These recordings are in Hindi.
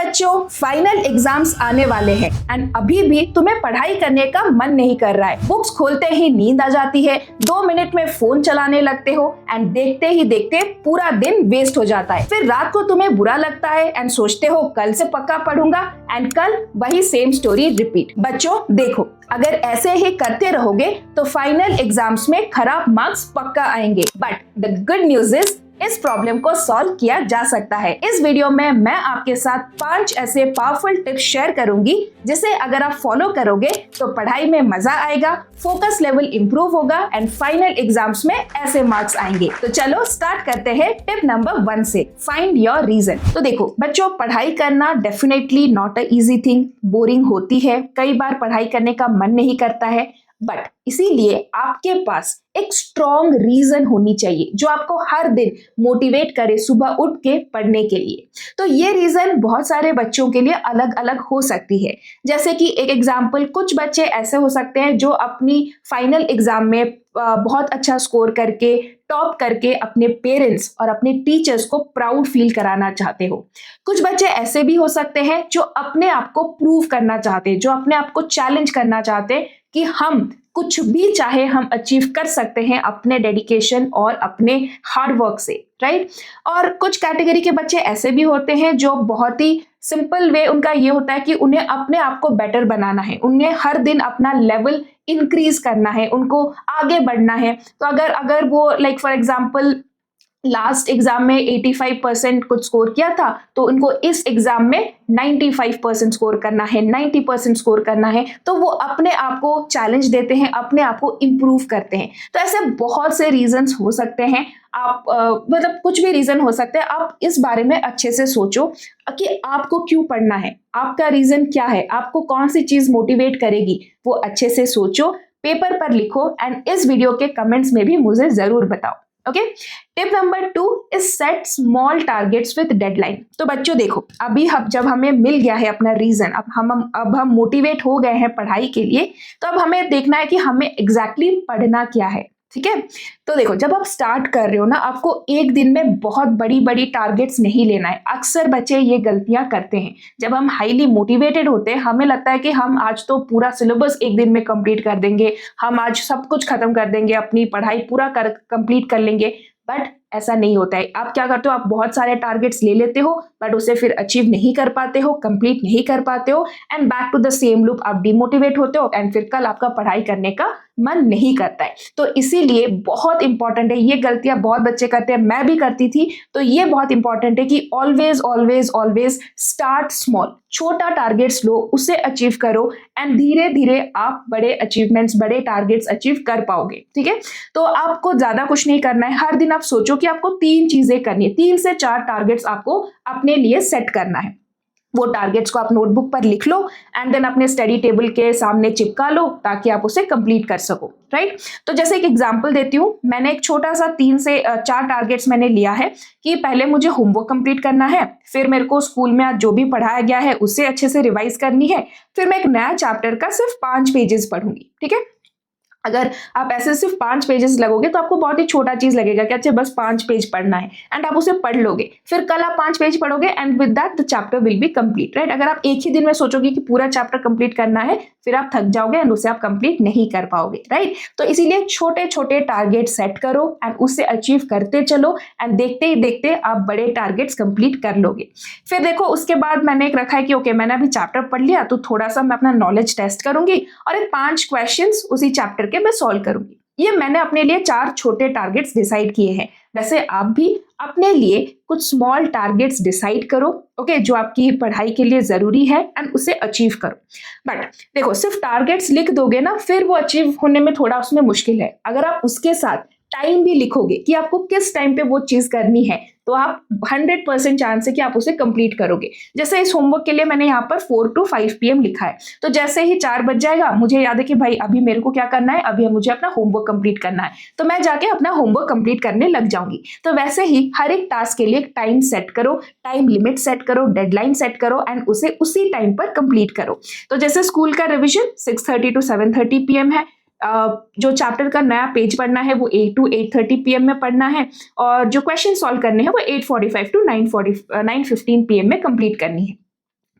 बच्चों, फाइनल एग्जाम्स आने वाले हैं एंड अभी भी तुम्हें पढ़ाई करने का मन नहीं कर रहा है। बुक्स खोलते ही नींद आ जाती है, 2 मिनट में फोन चलाने लगते हो एंड देखते ही देखते पूरा दिन वेस्ट हो जाता है। फिर रात को तुम्हें बुरा लगता है एंड सोचते हो कल से पक्का पढ़ूंगा एंड कल वही सेम स्टोरी रिपीट। बच्चों देखो, अगर ऐसे ही करते रहोगे तो फाइनल एग्जाम्स में खराब मार्क्स पक्का आएंगे। But the good news is इस प्रॉब्लम को सॉल्व किया जा सकता है। इस वीडियो में मैं आपके साथ 5 ऐसे पावरफुल टिप्स शेयर करूंगी जिसे अगर आप फॉलो करोगे तो पढ़ाई में मजा आएगा, फोकस लेवल इंप्रूव होगा एंड फाइनल एग्जाम्स में ऐसे मार्क्स आएंगे। तो चलो स्टार्ट करते हैं टिप नंबर 1 से, फाइंड योर रीजन। तो देखो बच्चों, पढ़ाई करना definitely not a easy thing, boring होती है, कई बार पढ़ाई करने का मन नहीं करता है। बट इसीलिए आपके पास एक स्ट्रॉन्ग रीजन होनी चाहिए जो आपको हर दिन मोटिवेट करे सुबह उठ के पढ़ने के लिए। तो ये रीजन बहुत सारे बच्चों के लिए अलग अलग हो सकती है। जैसे कि एक एग्जांपल, कुछ बच्चे ऐसे हो सकते हैं जो अपनी फाइनल एग्जाम में बहुत अच्छा स्कोर करके टॉप करके अपने पेरेंट्स और अपने टीचर्स को प्राउड फील कराना चाहते हो। कुछ बच्चे ऐसे भी हो सकते हैं जो अपने आप को प्रूव करना चाहते हैं, जो अपने आप को चैलेंज करना चाहते हैं कि हम कुछ भी चाहे हम अचीव कर सकते हैं अपने डेडिकेशन और अपने हार्ड वर्क से, राइट। और कुछ कैटेगरी के बच्चे ऐसे भी होते हैं जो बहुत ही सिंपल वे उनका ये होता है कि उन्हें अपने आप को बेटर बनाना है, उन्हें हर दिन अपना लेवल इंक्रीज करना है, उनको आगे बढ़ना है। तो अगर वो like for example last exam में 85% कुछ स्कोर किया था तो उनको इस एग्जाम में 95% स्कोर करना है, 90% स्कोर करना है, तो वो अपने आप को चैलेंज देते हैं, अपने आप को इम्प्रूव करते हैं। तो ऐसे बहुत से रीजंस हो सकते हैं, आप मतलब कुछ भी रीजन हो सकते हैं। आप इस बारे में अच्छे से सोचो कि आपको क्यों पढ़ना है, आपका रीजन क्या है, आपको कौन सी चीज मोटिवेट करेगी, वो अच्छे से सोचो, पेपर पर लिखो एंड इस वीडियो के कमेंट्स में भी मुझे जरूर बताओ। Okay, tip number 2 is set small targets with deadline. तो बच्चों देखो, अभी जब हमें मिल गया है अपना रीजन, अब हम मोटिवेट हो गए हैं पढ़ाई के लिए, तो अब हमें देखना है कि हमें एग्जैक्टली पढ़ना क्या है, ठीक है। तो देखो, जब आप स्टार्ट कर रहे हो ना, आपको एक दिन में बहुत बड़ी बड़ी टारगेट्स नहीं लेना है। अक्सर बच्चे ये गलतियां करते हैं। जब हम हाईली मोटिवेटेड होते हैं, हमें लगता है कि हम आज तो पूरा सिलेबस एक दिन में कंप्लीट कर देंगे, हम आज सब कुछ खत्म कर देंगे, अपनी पढ़ाई पूरा कंप्लीट कर लेंगे। बट ऐसा नहीं होता है। आप क्या करते हो, आप बहुत सारे टारगेट्स ले लेते हो बट उसे फिर अचीव नहीं कर पाते हो, कंप्लीट नहीं कर पाते हो and back to the same loop, आप डिमोटिवेट होते हो एंड फिर कल आपका पढ़ाई करने का मन नहीं करता है। तो इसीलिए बहुत इंपॉर्टेंट है, ये गलतियां बहुत बच्चे करते हैं, मैं भी करती थी। तो ये बहुत इंपॉर्टेंट है कि always always always start small, छोटा टारगेट्स लो, उसे अचीव करो एंड धीरे धीरे आप बड़े अचीवमेंट्स, बड़े टारगेट्स अचीव कर पाओगे, ठीक है। तो आपको ज्यादा कुछ नहीं करना है। हर दिन आप सोचो कि आपको 3 चीजें करनी है, 3 से 4 टारगेट्स आपको अपने लिए सेट करना है। वो टारगेट्स को आप नोटबुक पर लिख लो एंड देन अपने स्टडी टेबल के सामने चिपका लो ताकि आप उसे कंप्लीट कर सको, राइट। तो जैसे एक एग्जांपल देती हूँ, मैंने एक छोटा सा 3 से 4 टारगेट्स मैंने लिया है कि पहले मुझे होमवर्क कंप्लीट करना है, फिर मेरे को स्कूल में आज जो भी पढ़ाया गया है उसे अच्छे से रिवाइज करनी है, फिर मैं एक नया चैप्टर का सिर्फ 5 पेजेस पढ़ूंगी, ठीक है। अगर आप ऐसे सिर्फ 5 पेजेस लगोगे तो आपको बहुत ही छोटा चीज लगेगा कि अच्छा बस 5 पेज पढ़ना है एंड आप उसे पढ़ लोगे, फिर कल आप 5 पेज पढ़ोगे and with that the chapter will be complete, right. अगर आप एक ही दिन में सोचोगे कि पूरा चैप्टर कंप्लीट करना है, फिर आप थक जाओगे एंड उसे आप कंप्लीट नहीं कर पाओगे, राइट। तो इसीलिए छोटे छोटे टारगेट सेट करो एंड उससे अचीव करते चलो एंड देखते ही देखते आप बड़े टारगेट्स कंप्लीट कर लोगे। फिर देखो, उसके बाद मैंने एक रखा है कि ओके, मैंने अभी चैप्टर पढ़ लिया तो थोड़ा सा मैं अपना नॉलेज टेस्ट करूंगी और एक 5 क्वेश्चंस उसी चैप्टर के मैं सॉल्व करूंगी। ये मैंने अपने लिए 4 छोटे टारगेट्स डिसाइड किए हैं। वैसे आप भी अपने लिए कुछ स्मॉल टारगेट्स डिसाइड करो, ओके, जो आपकी पढ़ाई के लिए जरूरी है एंड उसे अचीव करो। बट देखो, सिर्फ टारगेट्स लिख दोगे ना, फिर वो अचीव होने में थोड़ा उसमें मुश्किल है। अगर आप उसके साथ टाइम भी लिखोगे कि आपको किस टाइम पे वो चीज करनी है, तो आप 100% चांस है कि आप उसे कंप्लीट करोगे। जैसे इस होमवर्क के लिए मैंने यहाँ पर 4 to 5 PM लिखा है, तो जैसे ही 4 बज जाएगा मुझे याद है कि भाई अभी मेरे को क्या करना है, अभी मुझे अपना होमवर्क कंप्लीट करना है, तो मैं जाके अपना होमवर्क कंप्लीट करने लग जाऊंगी। तो वैसे ही हर एक टास्क के लिए एक टाइम सेट करो, टाइम लिमिट सेट करो, डेडलाइन सेट करो एंड उसे उसी टाइम पर कंप्लीट करो। तो जैसे स्कूल का रिविजन 6:30 to 7:30 PM है, जो चैप्टर का नया पेज पढ़ना है वो 8 to 8:30 PM में पढ़ना है और जो क्वेश्चन सॉल्व करने हैं वो 8:45 to 9:15 PM में कंप्लीट करनी है।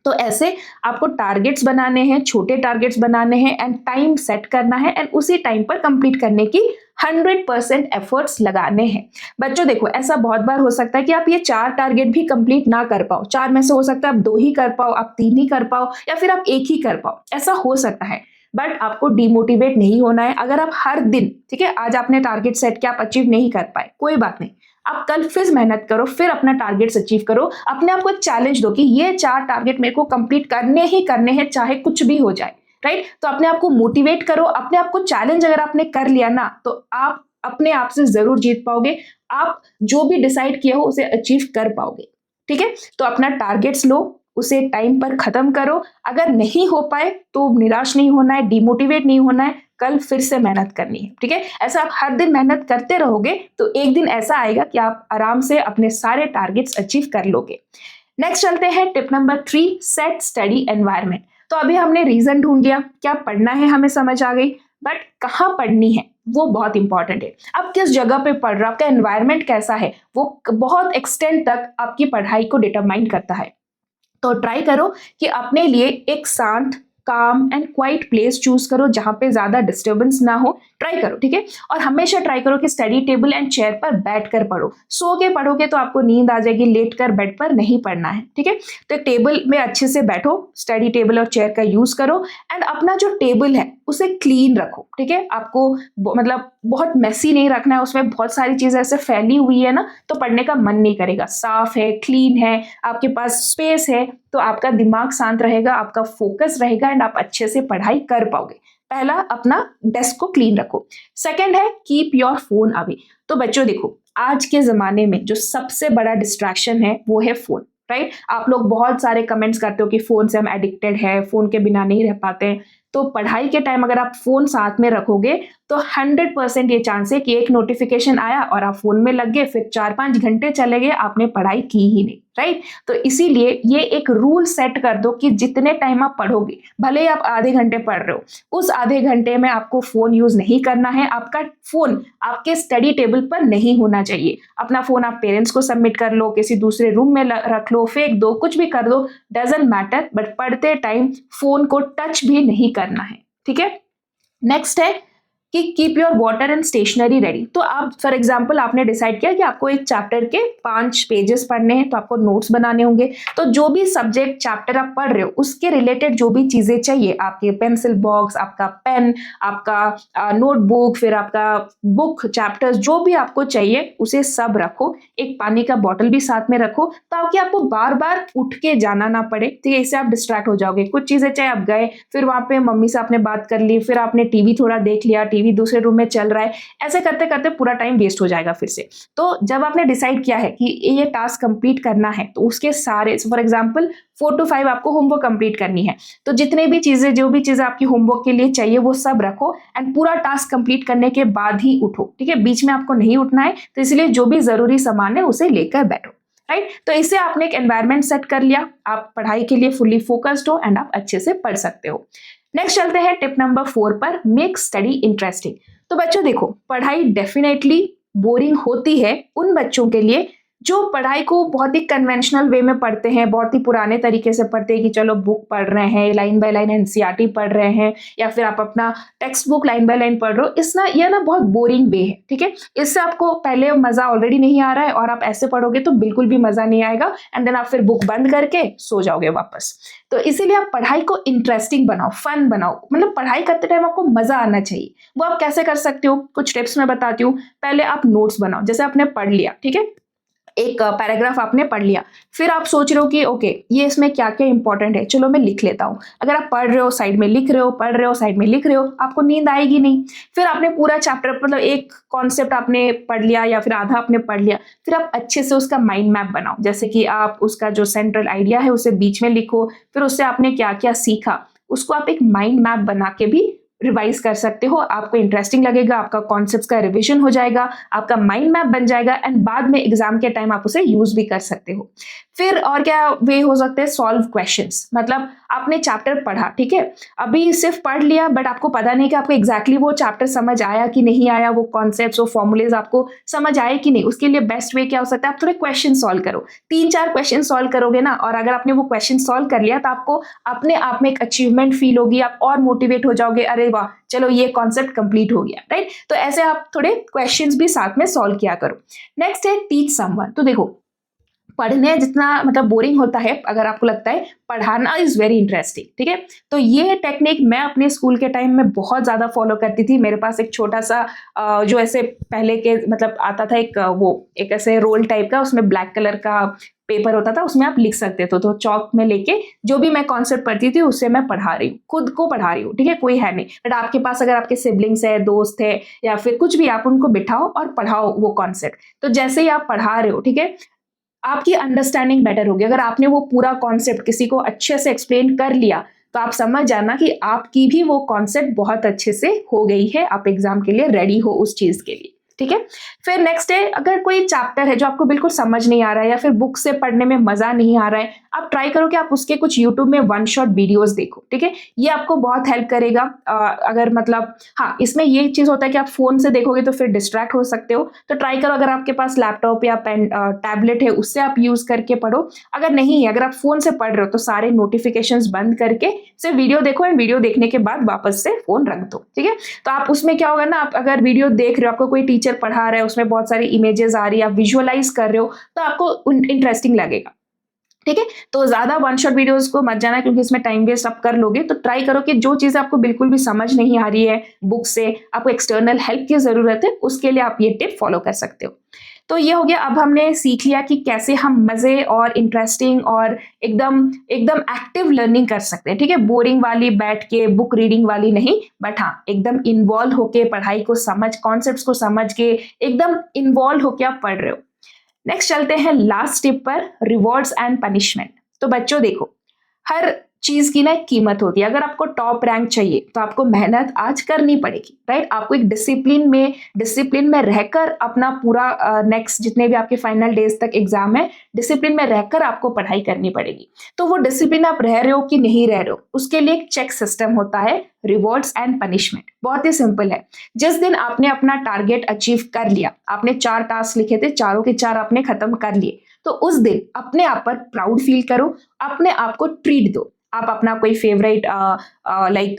तो ऐसे आपको टारगेट्स बनाने हैं, छोटे टारगेट्स बनाने हैं एंड टाइम सेट करना है एंड उसी टाइम पर कंप्लीट करने की 100% एफर्ट्स लगाने हैं। बच्चों देखो, ऐसा बहुत बार हो सकता है कि आप ये 4 टारगेट भी कंप्लीट ना कर पाओ। 4 में से हो सकता है आप 2 ही कर पाओ, आप 3 ही कर पाओ या फिर आप 1 ही कर पाओ, ऐसा हो सकता है। बट आपको डिमोटिवेट नहीं होना है। अगर आप हर दिन, ठीक है, आज आपने टारगेट सेट किया, आप अचीव नहीं कर पाए, कोई बात नहीं, आप कल फिर मेहनत करो, फिर अपना टारगेट्स अचीव करो। अपने आप को चैलेंज दो कि ये 4 टारगेट मेरे को कंप्लीट करने ही करने हैं, चाहे कुछ भी हो जाए, राइट। तो अपने आप को मोटिवेट करो, अपने आप को चैलेंज अगर आपने कर लिया ना, तो आप अपने आप से जरूर जीत पाओगे। आप जो भी डिसाइड किया हो उसे अचीव कर पाओगे, ठीक है। तो अपना टारगेट्स लो, उसे टाइम पर खत्म करो। अगर नहीं हो पाए तो निराश नहीं होना है, डिमोटिवेट नहीं होना है, कल फिर से मेहनत करनी है, ठीक है। ऐसा आप हर दिन मेहनत करते रहोगे तो एक दिन ऐसा आएगा कि आप आराम से अपने सारे टारगेट्स अचीव कर लोगे। नेक्स्ट चलते हैं tip number 3, set study environment. तो अभी हमने रीजन ढूंढ लिया, क्या पढ़ना है हमें समझ आ गई, बट कहाँ पढ़नी है वो बहुत इंपॉर्टेंट है। आप किस जगह पे पढ़ रहे हो, आपका एनवायरनमेंट कैसा है, वो बहुत एक्सटेंड तक आपकी पढ़ाई को डिटरमाइन करता है। तो ट्राई करो कि अपने लिए एक शांत, काम एंड क्वाइट प्लेस चूज करो जहां पे ज्यादा डिस्टर्बेंस ना हो। ट्राई करो, ठीक है। और हमेशा ट्राई करो कि स्टडी टेबल एंड चेयर पर बैठकर पढ़ो। सो के पढ़ोगे तो आपको नींद आ जाएगी, लेट कर बेड पर नहीं पढ़ना है, ठीक है। तो टेबल में अच्छे से बैठो, स्टडी टेबल और चेयर का यूज करो एंड अपना जो टेबल है उसे क्लीन रखो, ठीक है। आपको मतलब बहुत मेसी नहीं रखना है, उसमें बहुत सारी चीजें ऐसे फैली हुई है ना, तो पढ़ने का मन नहीं करेगा। साफ है, क्लीन है, आपके पास स्पेस है, तो आपका दिमाग शांत रहेगा, आपका फोकस रहेगा एंड आप अच्छे से पढ़ाई कर पाओगे। पहला, अपना डेस्क को क्लीन रखो। सेकंड है, कीप योर फोन अवे। तो बच्चों देखो, आज के जमाने में जो सबसे बड़ा डिस्ट्रैक्शन है वो है फोन, राइट। आप लोग बहुत सारे कमेंट्स करते हो कि फोन से हम एडिक्टेड है, फोन के बिना नहीं रह पाते। तो पढ़ाई के टाइम अगर आप फोन साथ में रखोगे तो 100% ये चांस है कि एक नोटिफिकेशन आया और आप फोन में लग गए, फिर 4-5 घंटे चले गए, आपने पढ़ाई की ही नहीं, राइट। तो इसीलिए ये एक रूल सेट कर दो कि जितने टाइम आप पढ़ोगे, भले ही आप आधे घंटे पढ़ रहे हो, उस आधे घंटे में आपको फोन यूज नहीं करना है। आपका फोन आपके स्टडी टेबल पर नहीं होना चाहिए। अपना फोन आप पेरेंट्स को सबमिट कर लो, किसी दूसरे रूम में रख लो, फेंक दो, कुछ भी कर दो, डजंट मैटर, बट पढ़ते टाइम फोन को टच भी नहीं करना है, ठीक है। नेक्स्ट है कि keep your water and stationery ready. तो आप फॉर एग्जांपल आपने डिसाइड किया कि आपको एक चैप्टर के 5 पेजेस पढ़ने हैं, तो आपको नोट्स बनाने होंगे। तो जो भी सब्जेक्ट चैप्टर आप पढ़ रहे हो उसके रिलेटेड जो भी चीजें चाहिए, आपके पेंसिल बॉक्स, आपका पेन, आपका नोटबुक, फिर आपका बुक, चैप्टर्स, जो भी आपको चाहिए उसे सब रखो। एक पानी का बॉटल भी साथ में रखो ताकि आपको बार बार उठ के जाना ना पड़े, ठीक है। इससे आप डिस्ट्रैक्ट हो जाओगे। कुछ चीजें चाहे आप गए, फिर वहां पे मम्मी से आपने बात कर ली, फिर आपने टीवी थोड़ा देख लिया, टीवी दूसरे रूम में चल रहा है, ऐसे करते करते पूरा टाइम वेस्ट हो जाएगा फिर से। तो जब आपने डिसाइड किया है कि ये टास्क कंप्लीट करना है, तो उसके सारे, फॉर एग्जांपल 4 to 5 आपको होमवर्क कंप्लीट करनी है, तो जितने भी चीजें, जो भी चीजें आपकी होमवर्क के लिए चाहिए वो सब रखो एंड पूरा टास्क कंप्लीट करने के बाद ही उठो, ठीक है। बीच में आपको नहीं उठना है, तो इसलिए जो भी जरूरी सामान है उसे लेकर बैठो, राइट। तो इससे आपने एक एनवायरनमेंट सेट कर लिया, आप पढ़ाई के लिए फुल्ली फोकस्ड हो एंड आप अच्छे से पढ़ सकते हो। नेक्स्ट चलते हैं टिप नंबर 4 पर, मेक स्टडी इंटरेस्टिंग। तो बच्चों देखो, पढ़ाई डेफिनेटली बोरिंग होती है उन बच्चों के लिए जो पढ़ाई को बहुत ही कन्वेंशनल वे में पढ़ते हैं, बहुत ही पुराने तरीके से पढ़ते हैं कि चलो बुक पढ़ रहे हैं, लाइन बाय लाइन एनसीईआरटी पढ़ रहे हैं, या फिर आप अपना text book line by line पढ़ रहे हो। यह ना बहुत बोरिंग वे है, ठीक है। इससे आपको पहले मजा ऑलरेडी नहीं आ रहा है और आप ऐसे पढ़ोगे तो बिल्कुल भी मजा नहीं आएगा एंड देन आप फिर बुक बंद करके सो जाओगे वापस। तो इसीलिए आप पढ़ाई को इंटरेस्टिंग बनाओ, फन बनाओ, मतलब पढ़ाई करते टाइम आपको मजा आना चाहिए। वो आप कैसे कर सकते हो, कुछ टिप्स मैं बताती हूँ। पहले आप नोट्स बनाओ, जैसे आपने पढ़ लिया, ठीक है, एक पैराग्राफ आपने पढ़ लिया, फिर आप सोच रहे हो कि ओके ये इसमें क्या क्या इंपॉर्टेंट है, चलो मैं लिख लेता हूँ। अगर आप पढ़ रहे हो साइड में लिख रहे हो, पढ़ रहे हो साइड में लिख रहे हो, आपको नींद आएगी नहीं। फिर आपने पूरा चैप्टर, मतलब एक कॉन्सेप्ट आपने पढ़ लिया या फिर आधा आपने पढ़ लिया, फिर आप अच्छे से उसका माइंड मैप बनाओ, जैसे कि आप उसका जो सेंट्रल आइडिया है उसे बीच में लिखो, फिर उससे आपने क्या क्या सीखा उसको आप एक माइंड मैप बना के भी रिवाइज कर सकते हो। आपको इंटरेस्टिंग लगेगा, आपका कॉन्सेप्ट्स का रिवीजन हो जाएगा, आपका माइंड मैप बन जाएगा एंड बाद में एग्जाम के टाइम आप उसे यूज भी कर सकते हो। फिर और क्या वे हो सकते हैं, सॉल्व क्वेश्चंस, मतलब आपने चैप्टर पढ़ा, ठीक है, अभी सिर्फ पढ़ लिया बट आपको पता नहीं कि आपको एग्जैक्टली वो चैप्टर समझ आया कि नहीं आया, वो कॉन्सेप्ट्स वो फॉर्मूलेज आपको समझ आए कि नहीं। उसके लिए बेस्ट वे क्या हो सकता है, आप थोड़े क्वेश्चन सॉल्व करो, 3-4 क्वेश्चन सॉल्व करोगे ना, और अगर आपने वो क्वेश्चन सॉल्व कर लिया तो आपको अपने आप में एक अचीवमेंट फील होगी, आप और मोटिवेट हो जाओगे, अरे वाह चलो ये कॉन्सेप्ट कंप्लीट हो गया, राइट। तो ऐसे आप थोड़े क्वेश्चंस भी साथ में सॉल्व किया करो। नेक्स्ट है टीच समवन। तो देखो पढ़ने जितना मतलब बोरिंग होता है, अगर आपको लगता है पढ़ाना इज वेरी इंटरेस्टिंग, ठीक है, तो ये टेक्निक मैं अपने स्कूल के टाइम में बहुत ज्यादा फॉलो करती थी। मेरे पास एक छोटा सा जो ऐसे पहले के मतलब आता था एक ऐसे रोल टाइप का, उसमें ब्लैक कलर का पेपर होता था, उसमें आप लिख सकते थे। तो चौक में लेके जो भी मैं कॉन्सेप्ट पढ़ती थी उससे मैं पढ़ा रही हूँ, खुद को पढ़ा रही हूँ, ठीक है, कोई है नहीं, बट आपके पास अगर आपके सिबलिंग्स है, दोस्त है या फिर कुछ भी, आप उनको बिठाओ और पढ़ाओ वो कॉन्सेप्ट। तो जैसे ही आप पढ़ा रहे हो, ठीक है, आपकी अंडरस्टैंडिंग बेटर होगी। अगर आपने वो पूरा कॉन्सेप्ट किसी को अच्छे से एक्सप्लेन कर लिया तो आप समझ जाना कि आपकी भी वो कॉन्सेप्ट बहुत अच्छे से हो गई है, आप एग्जाम के लिए रेडी हो उस चीज के लिए, ठीक है। फिर नेक्स्ट है, अगर कोई चैप्टर है जो आपको बिल्कुल समझ नहीं आ रहा है या फिर बुक से पढ़ने में मजा नहीं आ रहा है, आप ट्राई करो कि आप उसके कुछ यूट्यूब में वन शॉट वीडियोस देखो, ठीक है, ये आपको बहुत हेल्प करेगा। अगर मतलब हाँ, इसमें ये चीज होता है कि आप फोन से देखोगे तो फिर डिस्ट्रैक्ट हो सकते हो, तो ट्राई करो अगर आपके पास लैपटॉप या पेन टैबलेट है उससे आप यूज करके पढ़ो। अगर नहीं है, अगर आप फोन से पढ़ रहे हो तो सारे नोटिफिकेशंस बंद करके सिर्फ वीडियो देखो, एंड वीडियो देखने के बाद वापस से फोन रख दो, ठीक है। तो आप उसमें क्या होगा ना, आप अगर वीडियो देख रहे हो, आपको कोई टीचर पढ़ा रहा है, उसमें बहुत सारी इमेजेस आ रही है, आप विजुअलाइज कर रहे हो, तो आपको इंटरेस्टिंग लगेगा, ठीक है। तो ज्यादा वन शॉट वीडियोस को मत जाना क्योंकि इसमें टाइम वेस्ट आप कर लोगे। तो ट्राई करो कि जो चीज आपको बिल्कुल भी समझ नहीं आ रही है बुक से, आपको एक्सटर्नल हेल्प की जरूरत है, उसके लिए आप ये टिप फॉलो कर सकते हो। तो ये हो गया, अब हमने सीख लिया कि कैसे हम मजे और इंटरेस्टिंग और एकदम एकदम एक्टिव लर्निंग कर सकते हैं, ठीक है, बोरिंग वाली बैठ के बुक रीडिंग वाली नहीं, बट हाँ एकदम इन्वॉल्व होके पढ़ाई को समझ, कॉन्सेप्ट्स को समझ के एकदम इन्वॉल्व होके आप पढ़ रहे हो। नेक्स्ट चलते हैं लास्ट स्टेप पर, रिवॉर्ड्स एंड पनिशमेंट। तो बच्चों देखो, हर चीज की ना एक कीमत होती है। अगर आपको टॉप रैंक चाहिए तो आपको मेहनत आज करनी पड़ेगी, राइट। आपको एक डिसिप्लिन में रहकर अपना पूरा नेक्स्ट जितने भी आपके फाइनल डेज तक एग्जाम है, डिसिप्लिन में रहकर आपको पढ़ाई करनी पड़ेगी। तो वो डिसिप्लिन आप रह रहे हो कि नहीं रह रहे हो, उसके लिए एक चेक सिस्टम होता है, रिवॉर्ड्स एंड पनिशमेंट। बहुत ही सिंपल है। जिस दिन आपने अपना टारगेट अचीव कर लिया, आपने 4 टास्क लिखे थे, चारों के 4 आपने खत्म कर लिए, तो उस दिन अपने आप पर प्राउड फील करो, अपने आप को ट्रीट दो। आप अपना कोई फेवरेट लाइक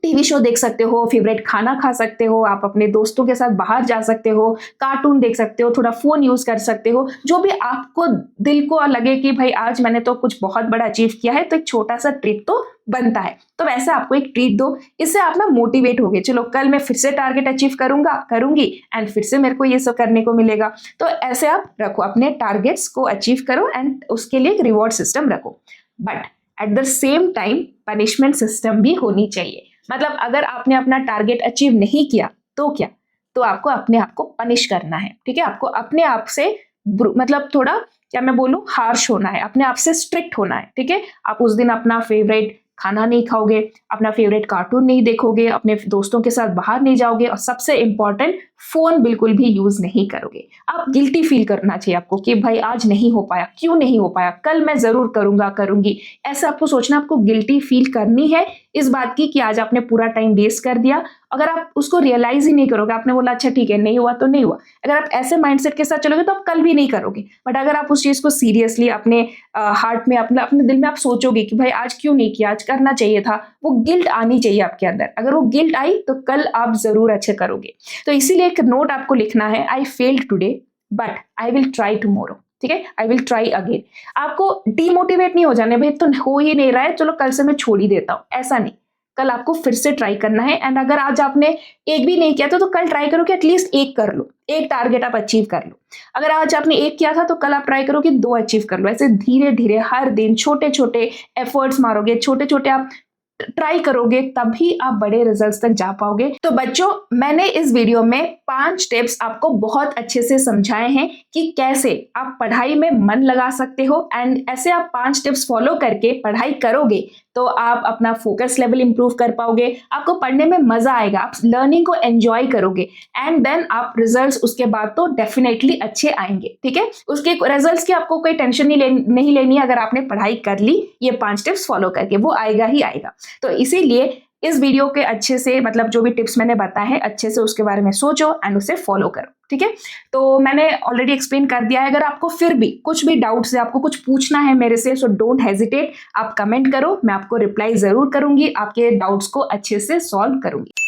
टीवी शो देख सकते हो, फेवरेट खाना खा सकते हो, आप अपने दोस्तों के साथ बाहर जा सकते हो, कार्टून देख सकते हो, थोड़ा फोन यूज कर सकते हो, जो भी आपको दिल को लगे कि भाई आज मैंने तो कुछ बहुत बड़ा अचीव किया है, तो एक छोटा सा ट्रीट तो बनता है। तो वैसे आपको एक ट्रीट दो, इससे आप ना मोटिवेट हो गए, चलो कल मैं फिर से टारगेट अचीव करूंगी एंड फिर से मेरे को ये सब करने को मिलेगा। तो ऐसे आप रखो, अपने टारगेट्स को अचीव करो एंड उसके लिए एक रिवॉर्ड सिस्टम रखो, but at the same time punishment system भी होनी चाहिए। मतलब अगर आपने अपना टारगेट अचीव नहीं किया तो क्या, तो आपको अपने आप को पनिश करना है, ठीक है। आपको अपने आप से मतलब थोड़ा क्या मैं बोलूं, हार्श होना है, अपने आप से स्ट्रिक्ट होना है, ठीक है। आप उस दिन अपना फेवरेट खाना नहीं खाओगे, अपना फेवरेट कार्टून नहीं देखोगे, अपने दोस्तों के साथ बाहर नहीं जाओगे, और सबसे इंपॉर्टेंट फोन बिल्कुल भी यूज नहीं करोगे। आप गिल्टी फील करना चाहिए आपको कि भाई आज नहीं हो पाया, क्यों नहीं हो पाया, कल मैं जरूर करूंगी। ऐसा आपको सोचना, आपको गिल्टी फील करनी है इस बात की कि आज आपने पूरा टाइम वेस्ट कर दिया। अगर आप उसको रियलाइज ही नहीं करोगे, आपने बोला अच्छा ठीक है नहीं हुआ तो नहीं हुआ, अगर आप ऐसे माइंडसेट के साथ चलोगे तो आप कल भी नहीं करोगे। बट अगर आप उस चीज को सीरियसली अपने हार्ट में, अपने दिल में आप सोचोगे कि भाई आज क्यों नहीं किया, आज करना चाहिए था, वो गिल्ट आनी चाहिए आपके अंदर। अगर वो गिल्ट आई तो कल आप जरूर अच्छे करोगे। तो इसीलिए एक नोट आपको लिखना है, I failed today but I will try tomorrow, ठीक है, आई विल ट्राई अगेन। आपको डीमोटिवेट नहीं हो जाने, भाई तो हो ही नहीं रहा है चलो कल से मैं छोड़ ही देता हूँ, ऐसा नहीं। कल आपको फिर से ट्राई करना है, एंड अगर आज आपने एक भी नहीं किया तो कल ट्राई करो कि एटलीस्ट एक कर लो, एक टारगेट आप अचीव कर लो। अगर आज आपने एक किया था तो कल आप ट्राई करो कि 2 अचीव कर लो। ऐसे धीरे धीरे हर दिन छोटे छोटे एफर्ट्स मारोगे, छोटे छोटे आप ट्राई करोगे, तभी आप बड़े रिजल्ट्स तक जा पाओगे। तो बच्चों, मैंने इस वीडियो में 5 टिप्स आपको बहुत अच्छे से समझाए हैं कि कैसे आप पढ़ाई में मन लगा सकते हो। एंड ऐसे आप 5 टिप्स फॉलो करके पढ़ाई करोगे तो आप अपना फोकस लेवल इंप्रूव कर पाओगे, आपको पढ़ने में मजा आएगा, आप लर्निंग को एंजॉय करोगे एंड देन आप रिजल्ट्स उसके बाद तो डेफिनेटली अच्छे आएंगे। ठीक है, उसके रिजल्ट्स की आपको कोई टेंशन नहीं लेनी है। अगर आपने पढ़ाई कर ली ये 5 टिप्स फॉलो करके, वो आएगा ही आएगा। तो इसीलिए इस वीडियो के अच्छे से मतलब जो भी टिप्स मैंने बताए हैं अच्छे से उसके बारे में सोचो एंड उसे फॉलो करो। ठीक है, तो मैंने ऑलरेडी एक्सप्लेन कर दिया है। अगर आपको फिर भी कुछ भी डाउट्स है, आपको कुछ पूछना है मेरे से, सो डोंट हेजिटेट, आप कमेंट करो, मैं आपको रिप्लाई जरूर करूंगी, आपके डाउट्स को अच्छे से सॉल्व करूंगी।